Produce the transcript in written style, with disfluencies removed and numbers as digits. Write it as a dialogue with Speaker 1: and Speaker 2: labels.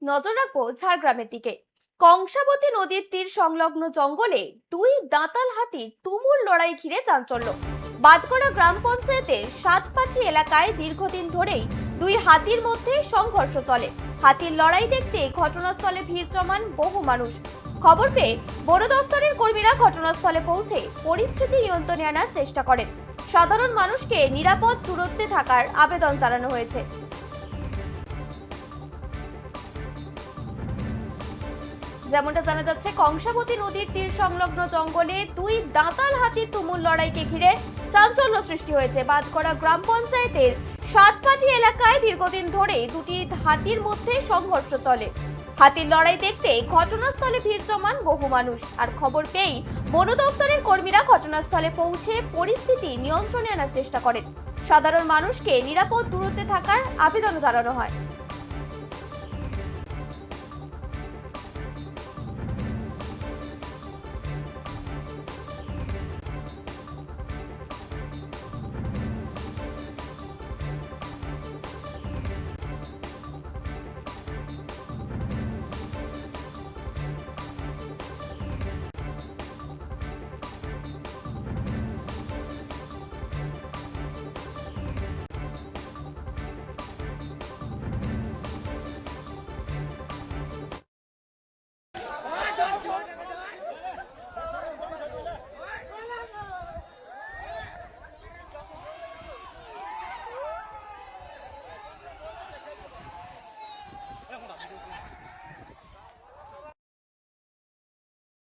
Speaker 1: নজর রাখবো ঝাড়গ্রামের দিকে। কংসাবতী নদীর তীর সংলগ্ন জঙ্গলে দুই দাঁতাল হাতির তুমুল লড়াই ঘিরে চাঞ্চল্য। বাদগড়া গ্রাম পঞ্চায়েতের সাতপাঠি এলাকায় দীর্ঘদিন ধরেই দুই হাতির মধ্যে সংঘর্ষ চলে। হাতির লড়াই দেখতে ঘটনাস্থলে ভিড় জমান বহু মানুষ। খবর পেয়ে বন দফতরের কর্মীরা ঘটনাস্থলে পৌঁছে পরিস্থিতি নিয়ন্ত্রণে আনার চেষ্টা করেন। সাধারণ মানুষকে নিরাপদ দূরত্বে থাকার আবেদন জানানো হয়েছে। যেমনটা জানা যাচ্ছে, কংসাবতী নদীর তীর সংলগ্ন জঙ্গলে দুই দাঁতাল হাতির তুমুল লড়াইকে ঘিরে চাঞ্চল্য সৃষ্টি হয়েছে। বাদগড়া গ্রাম পঞ্চায়েতের সাতপাটি এলাকায় দীর্ঘদিন ধরে দুটি হাতির মধ্যে সংঘর্ষ চলে। হাতির লড়াই দেখতে ঘটনাস্থলে ভিড় জমান বহু মানুষ। আর খবর পেয়েই বন দপ্তরের কর্মীরা ঘটনাস্থলে পৌঁছে পরিস্থিতি নিয়ন্ত্রণে আনার চেষ্টা করেন। সাধারণ মানুষকে নিরাপদ দূরত্বে থাকার আবেদন জানানো হয়।